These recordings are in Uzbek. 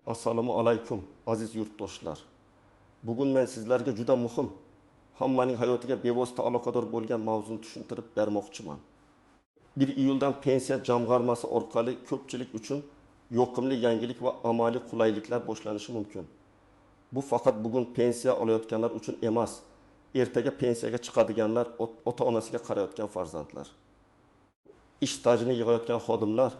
Assalomu alaykum aziz yurtdoshlar. Bugun men sizlarga juda muhim, hammaning hayotiga bevosita aloqador bo'lgan mavzuni tushuntirib bermoqchiman. 1 iyuldan pensiya jamg'armasi orqali ko'pchilik uchun yoqimli yangilik va amaliy qulayliklar boshlanishi mumkin. Bu faqat bugun pensiya olayotganlar uchun emas, ertaga pensiyaga chiqadiganlar, ota-onasiga qarayotgan farzandlar, ish stajini yig'ayotgan xodimlar,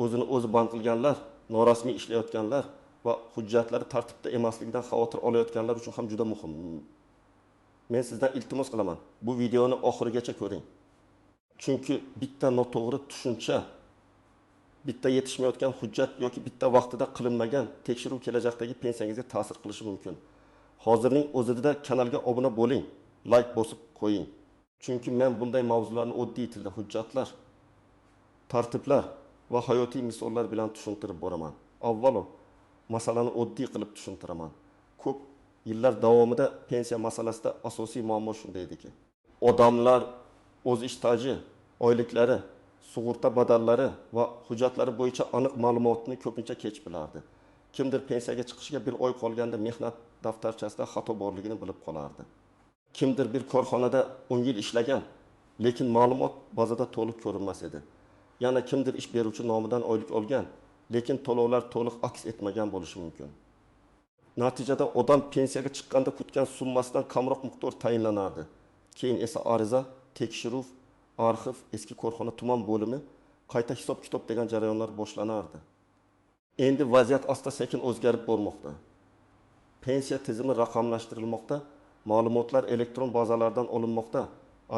o'zini o'zi band qilganlar, norasmiy ishlayotganlar va hujjatlari tartibda emasligidan xavotir olayotganlar uchun ham juda muhim. Men sizdan iltimos qilaman, bu videoni oxirigacha ko'ring. Chunki bitta noto'g'ri tushuncha, bitta yetishmayotgan hujjat yoki bitta vaqtida qilinmagan tekshiruv kelajakdagi pensiyangizga ta'sir qilishi mumkin. Hozirning o'zida kanalga obuna bo'ling, like bosib qo'ying. Chunki men bunday mavzularni oddiy tilda hujjatlar, tartiblar va hayotiy misollar bilan tushuntirib boraman. Avvalo, masalani oddiy qilib tushuntiraman. Ko'p yillar davomida pensiya masalasida asosiy muammo shunday ediki, odamlar o'z ish staji, oyliklari, sug'urta badallari va hujjatlari bo'yicha aniq ma'lumotni ko'pincha kech bilardi. Kimdir pensiyaga chiqishiga 1 oy qolganda mehnat daftarchasida xato borligini bilib qolardi. Kimdir bir korxonada 10 yil ishlagan, lekin ma'lumot bazada to'liq ko'rinmas edi. Yana kimdir ish beruvchi nomidan oylik olgan, lekin to'lovlar to'liq aks etmagan bo'lishi mumkin. Natijada odam pensiyaga chiqqanda kutgan summasidan kamroq miqdor tayinlanardi. Keyin esa ariza, tekshiruv, arxiv, eski korxona tuman bo'limi, qayta hisob-kitob degan jarayonlar boshlanardi. Endi vaziyat asta-sekin o'zgarib bormoqda. Pensiya tizimi raqamlashtirilmoqda, ma'lumotlar elektron bazalardan olinmoqda,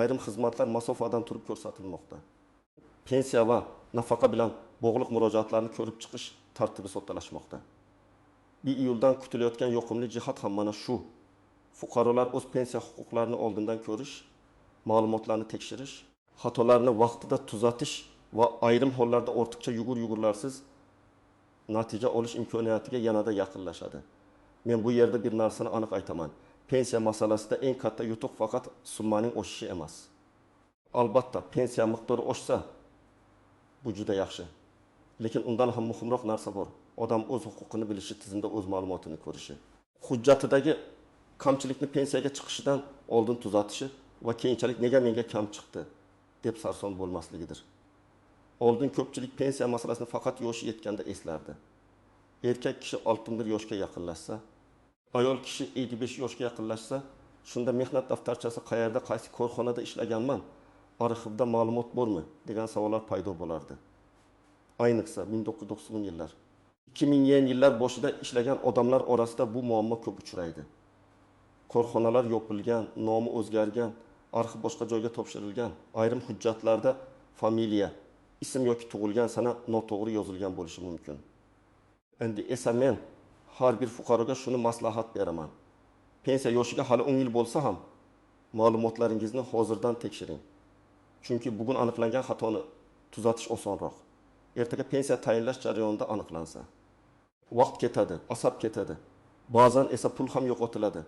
ayrim xizmatlar masofadan turib ko'rsatilmoqda. Pensiya va nafaqa bilan bog'liq murojaatlarni ko'rib chiqish tartibi soddalashmoqda. 1 iyuldan kutilayotgan yoqimli jihat ham mana shu. Fuqarolar o'z pensiya huquqlarini oldindan ko'rish, ma'lumotlarni tekshirish, xatolarni vaqtida tuzatish va ayrim hollarda ortiqcha yugur-yugurlarsiz natija olish imkoniyatiga yanada yaqinlashadi. Men bu yerda bir narsani aniq aytaman. Pensiya masalasida eng katta yutuq faqat summaning o'sishi emas. Albatta, pensiya miqdori oshsa, bu juda yaxshi. Lekin undan ham muhimroq narsa bor. Odam o'z huquqini bilishi, tizimda o'z ma'lumotini ko'rishi. Hujjatidagi kamchilikni pensiyaga chiqishidan oldin tuzatishi va keyinchalik nega menga kam chiqdi deb sarson bo'lmasligidir. Oldin ko'pchilik pensiya masalasini faqat yoshi yetganda eslardi. Erkak kishi 61 yoshga yaqinlashsa, ayol kishi 55 yoshga yaqinlashsa, shunda mehnat daftarchasi qayerda, qaysi korxonada ishlaganman, arxivda ma'lumot bormi degan savollar paydo bo'lardi. Ayniqsa 1990 yillar, 2000 yillar boshida ishlagan odamlar orasida bu muammo ko'p uchraydi. Korxonalar yopilgan, nomi o'zgargan, arxiv boshqa joyga topshirilgan, ayrim hujjatlarda familiya, ism yoki tug'ilgan sana noto'g'ri yozilgan bo'lishi mumkin. Endi esa men har bir fuqaroga shuni maslahat beraman. Pensiya yoshiga hali 10 yil bo'lsa ham ma'lumotlaringizni hozirdan tekshiring. Chunki bugun aniqlangan xatoni tuzatish osonroq. Ertaga pensiya tayinlash jarayonida aniqlansa, vaqt ketadi, asab ketadi. Ba'zan esa pul ham yo'qotiladi.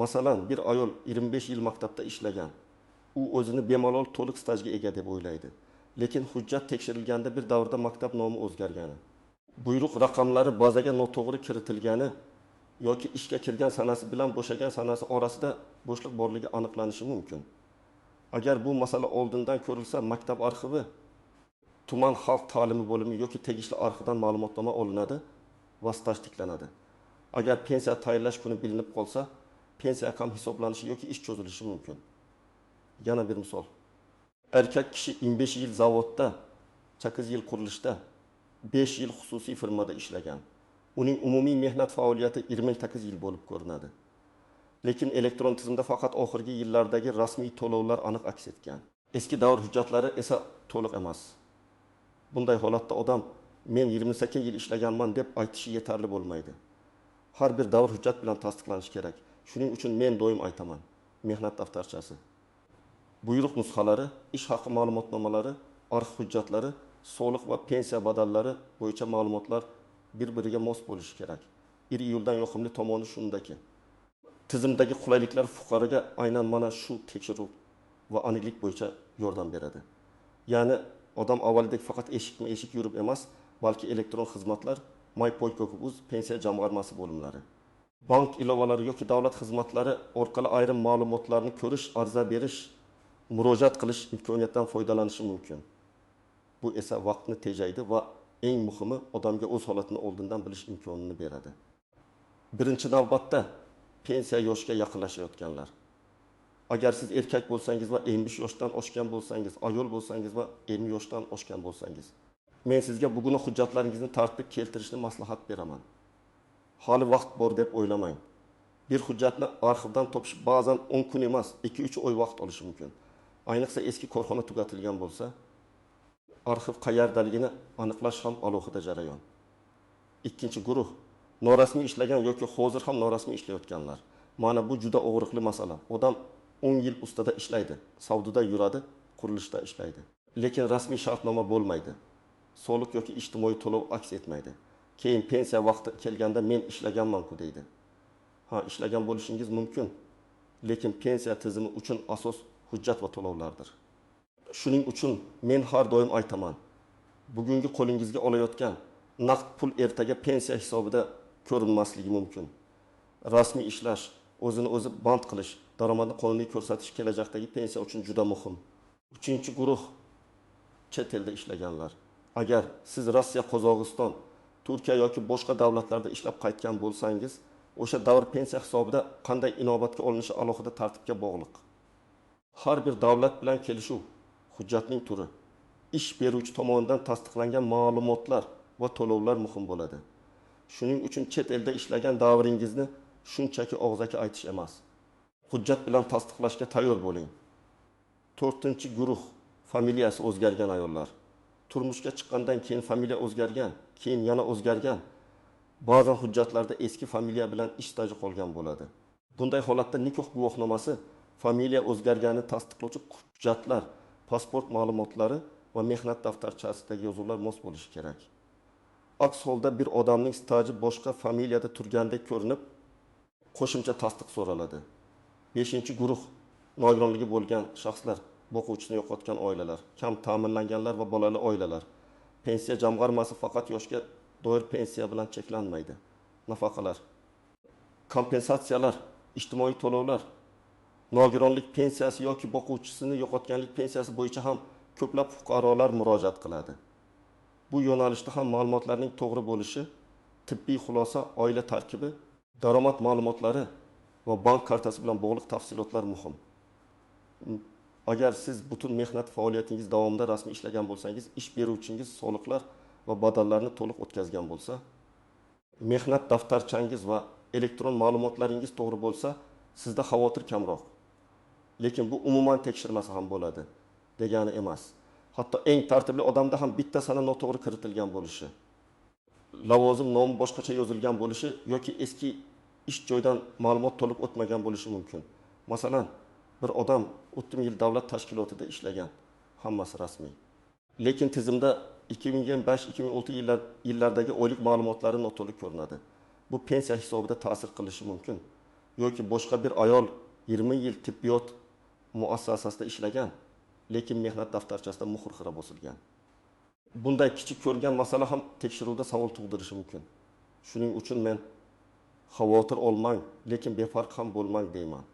Masalan, bir ayol 25 yil maktabda ishlagan. U o'zini bemalol to'liq stajga ega deb o'ylaydi. Lekin hujjat tekshirilganda bir davrda maktab nomi o'zgargani, buyruq raqamlari bazaga noto'g'ri kiritilgani yoki ishga kirgan sanasi bilan bo'shagan sanasi orasida bo'shliq borligi aniqlanishi mumkin. Agar bu masala oldindan ko'rilsa, maktab arxivi, tuman xalq ta'limi bo'limi yoki tegishli arxivdan ma'lumotnoma olinadi va staj tiklanadi. Agar pensiya tayinlash kuni bilinib qolsa, pensiya kam hisoblanishi yoki ish cho'zilishi mumkin. Yana bir misol. Erkak kishi 25 yil zavodda, 8 yil qurilishda, 5 yil xususiy firmada ishlagan. Uning umumiy mehnat faoliyati 28 yil bo'lib ko'rinadi. Lekin elektron tizimda faqat oxirgi yillardagi rasmiy to'lovlar aniq aks etgan. Eski davr hujjatlari esa to'liq emas. Bunday holatda odam men 28 yil ishlaganman deb aytishi yetarli bo'lmaydi. Har bir davr hujjat bilan tasdiqlanishi kerak. Shuning uchun men doim aytaman, mehnat daftarchasi, buyruq nusxalari, ish haqi ma'lumotnomalari, arxiv hujjatlari, soliq va pensiya badallari bo'yicha ma'lumotlar bir-biriga mos bo'lishi kerak. 1 iyuldan yoqimli tomoni shundaki, tizimdagi qulayliklar fuqaroga aynan mana shu tekshiruv va aniqlik bo'yicha yordam beradi. Ya'ni odam avvalidek faqat eshikma-eshik yurib emas, balki elektron xizmatlar, Maypoy-Ko'kbuz pensiya jamg'armasi bo'limlari. Bank ilovalari yoki davlat xizmatlari orqali ayrim ma'lumotlarni ko'rish, ariza berish, murojaat qilish imkoniyatidan foydalanishi mumkin. Bu esa vaqtni tejaydi va eng muhimi odamga o'z holatini oldindan bilish imkonini beradi. Birinchi navbatda pensiya yoshiga yaqinlashayotganlar. Agar siz erkak bo'lsangiz va 50 yoshdan oshgan bo'lsangiz, ayol bo'lsangiz va 50 yoshdan oshgan bo'lsangiz, men sizga bugun hujjatlaringizni tartibga keltirishni maslahat beraman. Hali vaqt bor deb o'ylamang. Bir hujjatni arxivdan topish ba'zan 10 kun emas, 2-3 oy vaqt olishi mumkin. Ayniqsa eski korxona tugatilgan bo'lsa, arxiv qayerdaligini aniqlash ham alohida jarayon. Ikkinchi guruh norasmiy ishlagan yoki hozir ham norasmiy ishlayotganlar. Mana bu juda og'riqli masala. Odam 10 yil ustada ishlaydi, savdoda yuradi, qurilishda ishlaydi. Lekin rasmiy shartnoma bo'lmaydi. Soliq yoki ijtimoiy to'lov aks etmaydi. Keyin pensiya vaqti kelganda men ishlaganman-ku deydi. Ha, ishlagan bo'lishingiz mumkin, lekin pensiya tizimi uchun asos hujjat va to'lovlardir. Shuning uchun men har doim aytaman, bugungi qo'lingizga olayotgan naqd pul ertaga pensiya hisobida ko'rinmasligi mumkin. Rasmiy ishlash, o'zini o'zi band qilish, daromadni qonuniy ko'rsatish kelajakdagi pensiya uchun juda muhim. Uchinchi guruh chet elda ishlaganlar. Agar siz Rossiya, Qozog'iston, Turkiya yoki boshqa davlatlarda ishlab qaytgan bo'lsangiz, o'sha davr pensiya hisobida qanday inobatga olinishi alohida tartibga bog'liq. Har bir davlat bilan kelishuv, hujjatning turi, ish beruvchi tomonidan tasdiqlangan ma'lumotlar va to'lovlar muhim bo'ladi. Shuning uchun chet elda ishlagan davringizni shunchaki og'zaki aytish emas. Hujjat bilan tasdiqlashga tayyor bo'ling. 4-guruh familiyasi o'zgargan ayollar. Turmushga chiqqandan keyin familiya o'zgargan, keyin yana o'zgargan. Ba'zan hujjatlarda eski familiya bilan ish staji qolgan bo'ladi. Bunday holatda nikoh guvohnomasi, familiya o'zgarganini tasdiqlovchi hujjatlar, pasport ma'lumotlari va mehnat daftarchasidagi yozuvlar mos bo'lishi kerak. Aks holda bir odamning staji boshqa familiyada turgandek ko'rinib, qo'shimcha tasdiq so'raladi. 5-guruh nogironligi bo'lgan shaxslar, boquvchisini yo'qotgan oilalar, kam ta'minlanganlar va bolali oilalar. Pensiya jamg'armasi faqat yoshga doir pensiya bilan cheklanmaydi. Nafaqalar, kompensatsiyalar, ijtimoiy to'lovlar, nogironlik pensiyasi yoki boquvchisini yo'qotganlik pensiyasi bo'yicha ham ko'plab fuqarolar murojaat qiladi. Bu yo'nalishda ham ma'lumotlarning to'g'ri bo'lishi, tibbiy xulosa, oila tarkibi, daromad ma'lumotlari va bank kartasi bilan bog'liq tafsilotlar muhim. Agar siz butun mehnat faoliyatingiz davomida rasmiy ishlagan bo'lsangiz, ish beruvchingiz soliqlar va badallarni to'liq o'tkazgan bo'lsa, mehnat daftarchangiz va elektron ma'lumotlaringiz to'g'ri bo'lsa, sizda xavotir kamroq. Lekin bu umuman tekshirmasa ham bo'ladi degani emas. Hatto eng tartibli odamda ham bitta sana noto'g'ri kiritilgan bo'lishi, lavozim nomi boshqacha yozilgan bo'lishi yoki eski ish joydan ma'lumot to'lib o'tmagan bo'lishi mumkin. Masalan, bir odam 30 yil davlat tashkilotida ishlagan, hammasi rasmiy. Lekin tizimda 2005-2006 yillardagi oylik ma'lumotlari noto'liq ko'rinadi. Bu pensiya hisobida ta'sir qilishi mumkin. Yoki boshqa bir ayol 20 yil tibbiyot muassasasida ishlagan, lekin mehnat daftarchasida muhr xira bosilgan. Bunday kichik ko'rgan masala ham tekshiruvda savol tug'dirishi mumkin. Shuning uchun men xavotir olmang, lekin befarq ham bo'lmang deyman.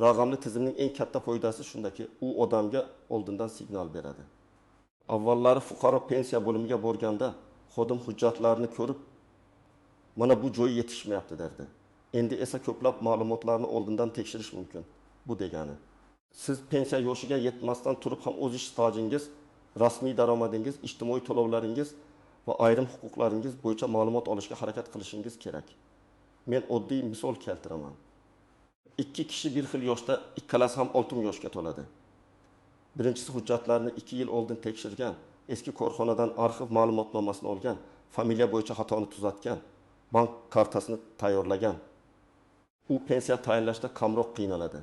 Raqamli tizimning eng katta foydasi shundaki, u odamga oldindan signal beradi. Avvallari fuqaro pensiya bo'limiga borganda, xodim hujjatlarni ko'rib, mana bu joy yetishmayapti derdi. Endi esa ko'plab ma'lumotlarni oldindan tekshirish mumkin. Bu degani, siz pensiya yoshiga yetmasdan turib ham o'z ish stajingiz, rasmiy daromadingiz, ijtimoiy to'lovlaringiz va ayrim huquqlaringiz bo'yicha ma'lumot olishga harakat qilishingiz kerak. Men oddiy misol keltiraman. 2 kishi bir xil yoshda, ikkalasi ham 60 yoshga to'ladi. Birinchisi hujjatlarni 2 yil oldin tekshirgan, eski korxonadan arxiv ma'lumotnomasini olgan, familiya bo'yicha xatoni tuzatgan, bank kartasini tayyorlagan. U pensiya tayinlashda kamroq qiynaladi.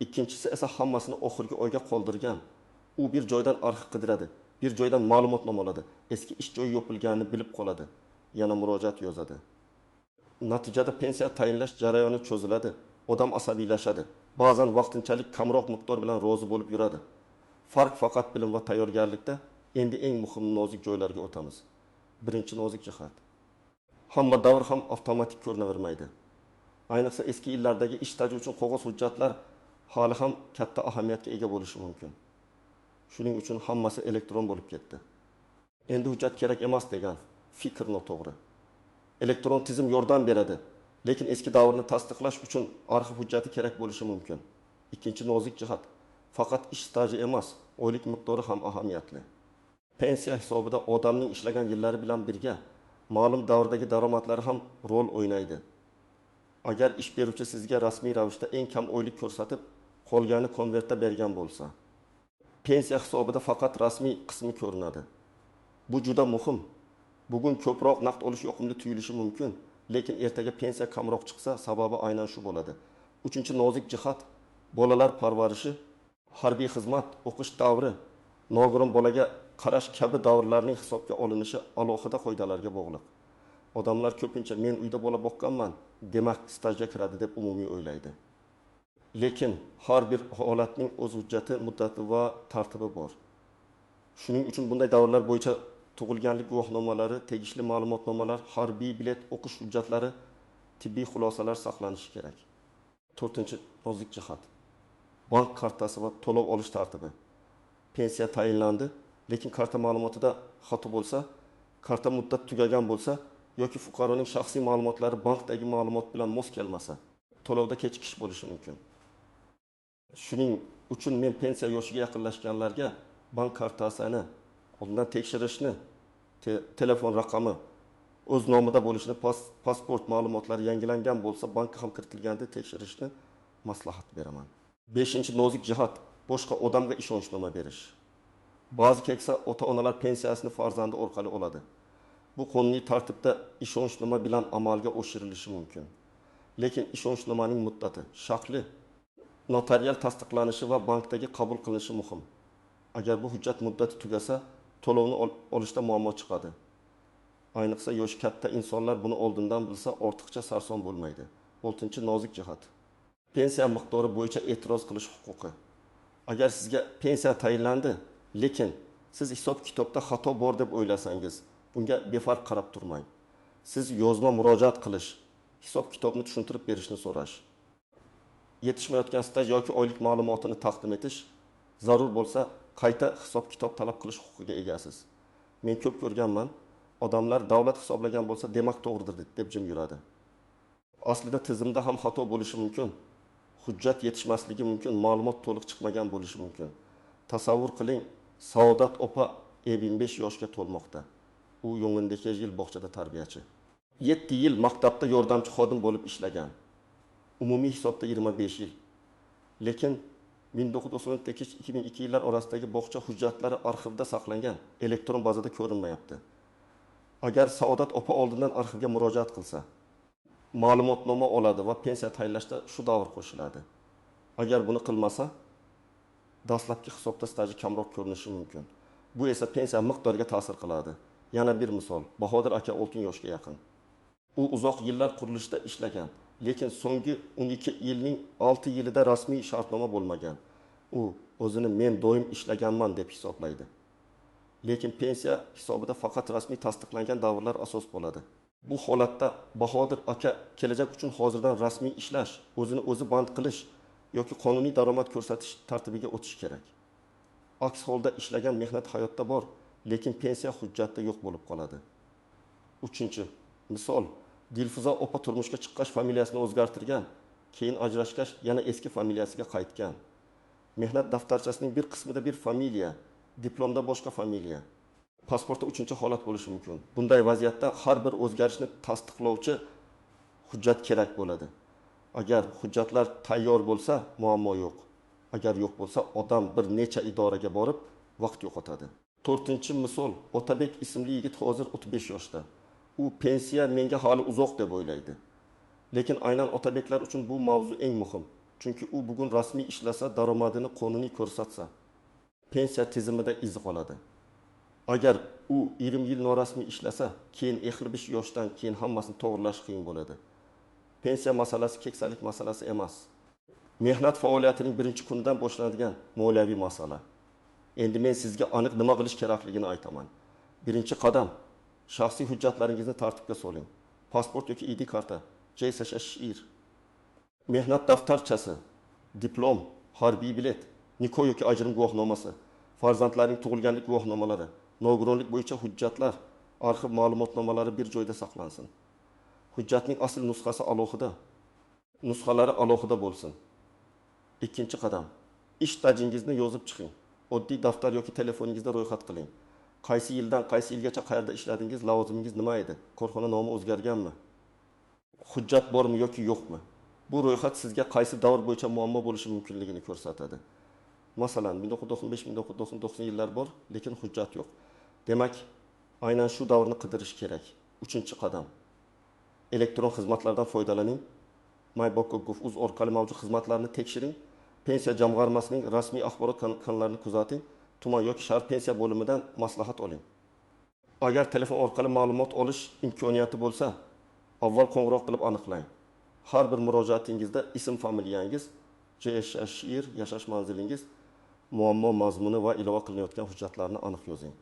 Ikkinchisi esa hammasini oxirgi oyga qoldirgan. U bir joydan arxiv qidiradi, bir joydan ma'lumotnoma oladi, eski ish joyi yopilganini bilib qoladi, yana murojaat yozadi. Natijada pensiya tayinlash jarayoni cho'ziladi, odam asabiylashadi. Ba'zan vaqtinchalik kamroq miqdor bilan rozi bo'lib yuradi. Farq faqat bilim va tayyorgarlikda. Endi eng muhim nozik joylarga o'tamiz. Birinchi nozik jihat. hamma davr ham avtomatik ko'rinavermaydi. Ayniqsa eski yillardagi ish staji uchun qog'oz hujjatlar hali ham katta ahamiyatga ega bo'lishi mumkin. Shuning uchun hammasi elektron bo'lib ketdi. Endi hujjat kerak emas degan fikr noto'g'ri. Elektron tizim yordam beradi, lekin eski davrni tasdiqlash uchun arxiv hujjati kerak bo'lishi mumkin. Ikkinchi nozik jihat, faqat ish staji emas, oylik miqdori ham ahamiyatli. Pensiya hisobida odamning ishlagan yillari bilan birga ma'lum davrdagi daromadlari ham rol o'ynaydi. Agar ish beruvchi sizga rasmiy ravishda eng kam oylik ko'rsatib, qolgani konvertda bergan bo'lsa, pensiya hisobida faqat rasmiy qismi ko'rinadi. Bu juda muhim. Bugun ko'proq naqd olish yoqimli tuyulishi mumkin, lekin ertaga pensiya kamroq chiqsa, sababi aynan shu bo'ladi. Uchinchi nozik jihat, bolalar parvarishi, harbiy xizmat, o'qish davri, nogiron bolaga qarash kabi davrlarning hisobga olinishi alohida qoidalarga bog'liq. Odamlar ko'pincha men uyda bola boqqanman, demak stajga kiradi deb umumiy o'ylaydi. Lekin har bir holatning o'z hujjati, muddati va tartibi bor. Shuning uchun bunday davrlar bo'yicha tug'ilganlik guvohnomalari, tegishli ma'lumotnomalar, harbiy bilet, o'qish hujjatlari, tibbiy xulosalar saqlanishi kerak. 4-nozik jihat. Bank kartasi va to'lov olish tartibi. Pensiya tayinlandi, lekin karta ma'lumotida xato bo'lsa, karta muddati tugagan bo'lsa yoki fuqaroning shaxsiy ma'lumotlari bankdagi ma'lumot bilan mos kelmasa, to'lovda kechikish bo'lishi mumkin. Shuning uchun men pensiya yoshiga yaqinlashganlarga bank kartasini oldindan tekshirishni, telefon raqami o'z nomida bo'lishini, pasport ma'lumotlari yangilangan bo'lsa, bankka ham kiritilganda tekshirishni maslahat beraman. 5-nozik jihat, boshqa odamga ishonchnoma berish. Ba'zi keksa ota-onalar pensiyasini farzandi orqali oladi. Bu qonuniy tartibda ishonchnoma bilan amalga oshirilishi mumkin. Lekin ishonchnomaning muddati, shakli, notarial tasdiqlanishi va bankdagi qabul qilinishi muhim. Agar bu hujjat muddati tugasa, to'lovni olishda muammo chiqadi. Ayniqsa yoshi katta insonlar buni oldindan bilsa, ortiqcha sarson bo'lmaydi. 6-nozik jihat. Pensiya miqdori bo'yicha e'tiroz qilish huquqi. Agar sizga pensiya tayinlandi, lekin siz hisob-kitobda xato bor deb o'ylasangiz, bunga befarq qarab turmang. Siz yozma murojaat qilish, hisob-kitobni tushuntirib berishni so'rash. Yetishmayotgan staj yoki oylik ma'lumotini taqdim etish, zarur bo'lsa qayta hisob-kitob talab qilish huquqiga egasiz. Men ko'p ko'rganman, odamlar davlat hisoblagan bo'lsa, demak to'g'ridir deb jim yuradi. Aslida tizimda ham xato bo'lishi mumkin. Hujjat yetishmasligi mumkin, ma'lumot to'liq chiqmagan bo'lishi mumkin. Tasavvur qiling, Saodat opa 25 yoshga to'lmoqda. U Yo'ng'indagi yil bog'chada tarbiyachi. 7 yil maktabda yordamchi xodim bo'lib ishlagan. Umumiy hisobda 25 yil. Lekin 1992 yillar orasidagi bog'cha hujjatlari arxivda saqlangan, elektron bazada ko'rinmayapti. Agar Saodat opa oldindan arxivga murojaat qilsa, ma'lumotnoma oladi va pensiya tayinlashda shu davr qo'shiladi. Agar buni qilmasa, dastlabki hisobda staji kamroq ko'rinishi mumkin. Bu esa pensiya miqdoriga ta'sir qiladi. Yana bir misol, Bahodir aka 60 yoshga yaqin. U uzoq yillar qurilishda ishlagan, lekin so'nggi 12 yilning 6 yilida rasmiy shartnoma bo'lmagan. U o'zini men doim ishlaganman deb hisoblaydi. Lekin pensiya hisobida faqat rasmiy tasdiqlangan davrlar asos bo'ladi. Bu holatda Bahodir aka kelajak uchun hozirdan rasmiy ishlash, o'zini o'zi band qilish yoki qonuniy daromad ko'rsatish tartibiga o'tish kerak. Aks holda ishlagan mehnat hayotda bor, lekin pensiya hujjatda yo'q bo'lib qoladi. 3-misol, Dilfuza opa turmushga chiqqach familiyasini o'zgartirgan, keyin ajrashgach yana eski familiyasiga qaytgan. Mehnat daftarchasining bir qismida bir familiya, diplomda boshqa familiya. Pasportda 3-holat bo'lishi mumkin. Bunday vaziyatda har bir o'zgarishni tasdiqlovchi hujjat kerak bo'ladi. Agar hujjatlar tayyor bo'lsa, muammo yo'q. Agar yo'q bo'lsa, odam bir necha idoraga borib vaqt yo'qotadi. 4-misol, Otabek ismli yigit hozir 35 yoshda. U pensiya menga hali uzoq deb o'ylaydi. Lekin aynan Otabeklar uchun bu mavzu eng muhim. Chunki u bugun rasmiy ishlasa, daromadini qonuniy ko'rsatsa, pensiya tizimida izi qoladi. Agar u 20 yil norasmiy ishlasa, keyin 45 yoshdan keyin hammasini to'g'rilash qiyin bo'ladi. Pensiya masalasi keksalik masalasi emas. Mehnat faoliyatining birinchi kunidan boshlanadigan moliyaviy masala. Endi men sizga aniq nima qilish kerakligini aytaman. Birinchi qadam, shaxsiy hujjatlaringizni tartibga soling. pasport yoki ID karta, JSHIR, mehnat daftarchasi, diplom, harbiy bilet, nikoh yoki ajrim guvohnomasi, farzandlarning tug'ilganlik guvohnomalari, nogironlik bo'yicha hujjatlar, arxiv ma'lumotnomalari bir joyda saqlansin. Hujjatning asl nusxasi alohida, nusxalari alohida bo'lsin. Ikkinchi qadam, ish stajingizni yozib chiqing. Oddiy daftar yoki telefoningizda ro'yxat qiling. Qaysi yildan qaysi yilgacha qayerda ishladingiz, lavozimingiz nima edi? Korxona nomi o'zgarganmi? Hujjat bormi yoki yo'qmi? Bu ro'yxat sizga qaysi davr bo'yicha muammo bo'lishi mumkinligini ko'rsatadi. Masalan, 1995-1990 yillar bor, lekin hujjat yo'q. Demak, aynan shu davrni qidirish kerak. Uchinchi qadam. Elektron xizmatlardan foydalaning. myBokkok.uz orqali mavjud xizmatlarni tekshiring. Pensiya jamg'armasining rasmiy axborot kanallarini kuzating. Tuman yoki shahar pensiya bo'limidan maslahat oling. Agar telefon orqali ma'lumot olish imkoniyati bo'lsa, avval qo'ng'iroq qilib aniqlang. Har bir murojaatingizda ism, familiyangiz, JSHIR, yashash manzilingiz, muammo mazmuni va ilova qilinayotgan hujjatlarni aniq yozing.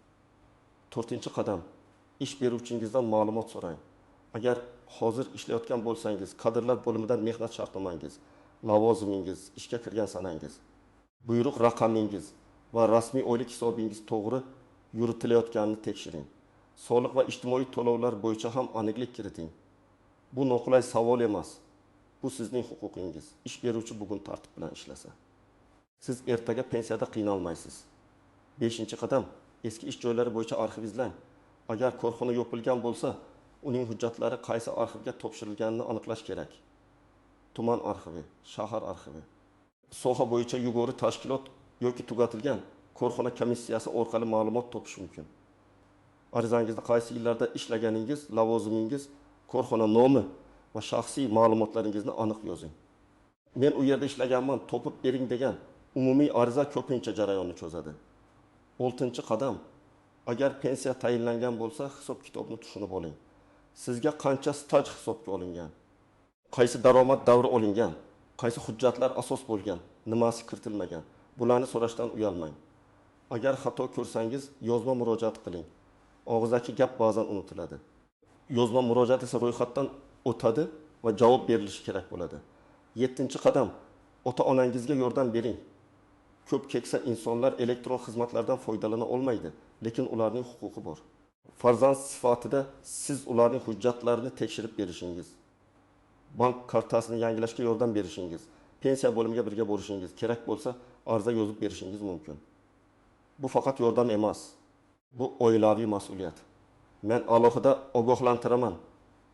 4-qadam. Ish beruvchingizdan ma'lumot so'rang. Agar hozir ishlayotgan bo'lsangiz, kadrlar bo'limidan mehnat shartnomangiz, lavozimingiz, ishga kirgan sanangiz, buyruq raqamingiz va rasmiy oylik hisobingiz to'g'ri yuritilayotganini tekshiring. Soliq va ijtimoiy to'lovlar bo'yicha ham aniqlik kiriting. Bu noqulay savol emas. Bu sizning huquqingiz. Ish beruvchi bugun tartib bilan ishlasa, siz ertaga pensiyada qiynalmaysiz. 5-qadam. Eski ish joylari bo'yicha arxiv izlang. Agar korxona yopilgan bo'lsa, uning hujjatlari qaysi arxivga topshirilganini aniqlash kerak. Tuman arxivi, shahar arxivi. Soha bo'yicha yug'ori tashkilot yoki tugatilgan korxona komissiyasi orqali ma'lumot topish mumkin. Arizangizda qaysi yillarda ishlaganingiz, lavozimingiz, korxona nomi va shaxsiy ma'lumotlaringizni aniq yozing. Men u yerda ishlaganman, topib bering degan umumiy ariza ko'pincha jarayonni cho'zadi. 6-qadam. Agar pensiya tayinlangan bo'lsa, hisob-kitobni tushunib oling. Sizga qancha staj hisobga olingan? Qaysi daromad davri olingan? Qaysi hujjatlar asos bo'lgan? Nimasi kiritilmagan? Bularni so'rashdan uyalmang. Agar xato ko'rsangiz, yozma murojaat qiling. Og'zaki gap ba'zan unutiladi. Yozma murojaat esa ro'yxatdan o'tadi va javob berilishi kerak bo'ladi. 7-qadam. Ota-onangizga yordam bering. Ko'p keksa insonlar elektron xizmatlardan foydalana olmaydi, lekin ularning huquqi bor. Farzand sifatida siz ularning hujjatlarini tekshirib berishingiz, bank kartasini yangilashga yordam berishingiz, pensiya bo'limiga birga borishingiz, kerak bo'lsa ariza yozib berishingiz mumkin. Bu faqat yordam emas, bu oilaviy mas'uliyat. Men alohida ogohlantiraman.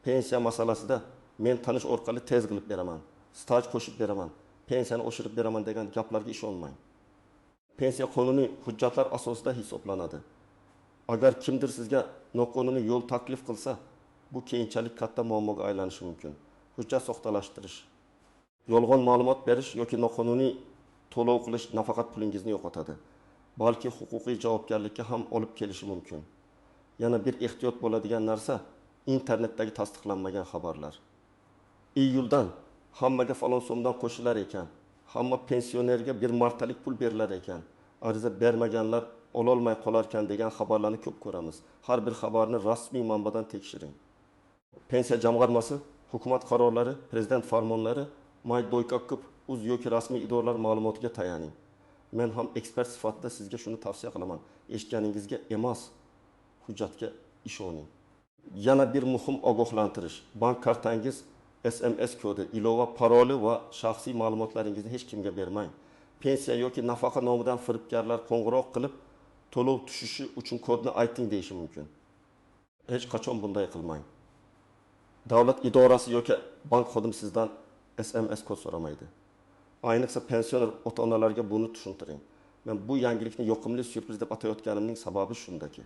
Pensiya masalasida men tanish orqali tez qilib beraman, staj qo'shib beraman, pensiyani oshirib beraman degan gaplarga ishonmang. Pensiya qonuniy hujjatlar asosida hisoblanadi. Agar kimdir sizga noqonuniy yo'l taklif qilsa, bu keyinchalik katta muammoga aylanishi mumkin. Hujjat soxtalashtirish, yolg'on ma'lumot berish yoki noqonuniy to'lov qilish nafaqat pulingizni yo'qotadi, balki huquqiy javobgarlikka ham olib kelishi mumkin. Yana bir ehtiyot bo'ladigan narsa internetdagi tasdiqlanmagan xabarlar. Iyuldan hammaga falon so'mdan qo'shilar ekan, hamma pensionerga bir martalik pul berilar ekan, ariza bermaganlar ololmay qolarkan degan xabarlarni ko'p ko'ramiz. Har bir xabarni rasmiy manbadan tekshiring. Pensiya jamg'armasi, hukumat qarorlari, prezident farmonlari, myBokkok.uz yoki rasmiy idoralar ma'lumotiga tayaning. Men ham ekspert sifatida sizga shuni tavsiya qilaman. Eshitganingizga emas, hujjatga ishoning. Yana bir muhim ogohlantirish. Bank kartangiz, SMS kodi, ilova paroli va shaxsiy ma'lumotlaringizni hech kimga bermang. Pensiya yoki nafaqa nomidan firibgarlar qo'ng'iroq qilib, to'lov tushishi uchun kodni ayting deyishi mumkin. Hech qachon bunday qilmang. Davlat idorasi yoki bank xodimi sizdan SMS kod so'ramaydi. Ayniqsa pensioner ota-onalarga buni tushuntiring. Men bu yangilikni yoqimli syurpriz deb atayotganimning sababi shundaki.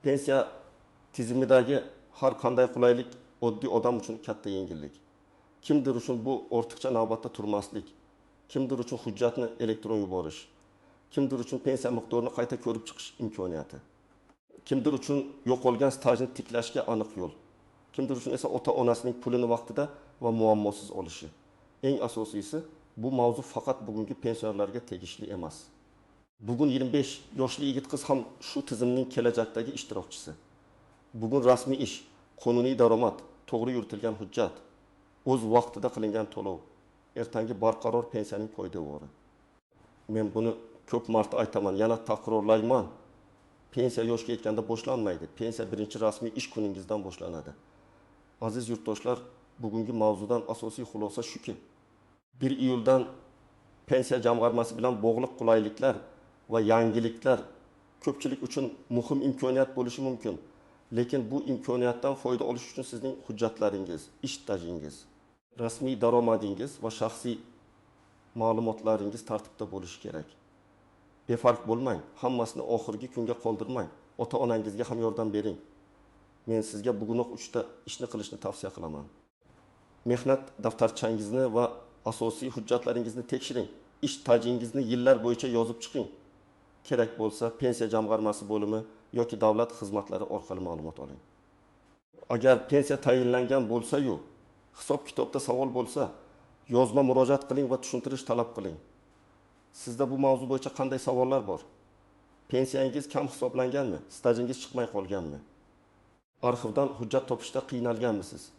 Pensiya tizimidagi har qanday qulaylik oddiy odam uchun katta yengillik. Kimdir uchun bu ortiqcha navbatda turmaslik, kimdir uchun hujjatni elektron yuborish, kimdir uchun pensiya miqdorini qayta ko'rib chiqish imkoniyati, kimdir uchun yo'qolgan stajni tiklashga aniq yo'l, kimdir uchun esa ota-onasining pulini vaqtida va muammosiz olishi. Eng asosiysi, bu mavzu faqat bugungi pensionerlarga tegishli emas. Bugun 25 yoshli yigit qiz ham shu tizimning kelajakdagi ishtirokchisi. Bugun rasmiy ish, qonuniy daromad, to'g'ri yuritilgan hujjat, o'z vaqtida qilingan to'lov ertangi barqaror pensiyaning poydevori. Men buni ko'p marta aytaman, yana takrorlayman. Pensiya yoshga yetganda boshlanmaydi. Pensiya birinchi rasmiy ish kuningizdan boshlanadi. Aziz yurtdoshlar, bugungi mavzudan asosiy xulosa shuki, 1 iyuldan pensiya jamg'armasi bilan bog'liq qulayliklar va yangiliklar ko'pchilik uchun muhim imkoniyat bo'lishi mumkin. Lekin bu imkoniyatdan foyda olish uchun sizning hujjatlaringiz, ish stajingiz, rasmiy daromadingiz va shaxsiy ma'lumotlaringiz tartibda bo'lishi kerak. Befarq bo'lmang, hammasini oxirgi kunga qoldirmang. Ota-onangizga ham yordam bering. Men sizga bugunoq 3 ta ishni qilishni tavsiya qilaman. Mehnat daftarchangizni va asosiy hujjatlaringizni tekshiring. Ish stajingizni yillar bo'yicha yozib chiqing. Kerak bo'lsa, pensiya jamg'armasi bo'limi yoki davlat xizmatlari orqali ma'lumot oling. Agar pensiya tayinlangan bo'lsa-yu, hisob-kitobda savol bo'lsa, yozma murojaat qiling va tushuntirish talab qiling. Sizda bu mavzu bo'yicha qanday savollar bor? Pensiyangiz kam hisoblanganmi? Stajingiz chiqmay qolganmi? Arxivdan hujjat topishda qiynalganmisiz?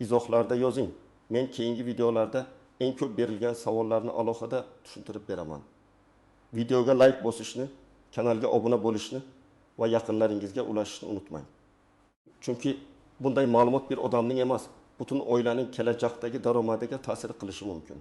Izohlarda yozing. Men keyingi videolarda eng ko'p berilgan savollarni alohida tushuntirib beraman. Videoga like bosishni, kanalga obuna bo'lishni va yaqinlaringizga ulashishni unutmang. Chunki bunday ma'lumot bir odamning emas, butun oilaning kelajakdagi daromadiga ta'sir qilishi mumkin.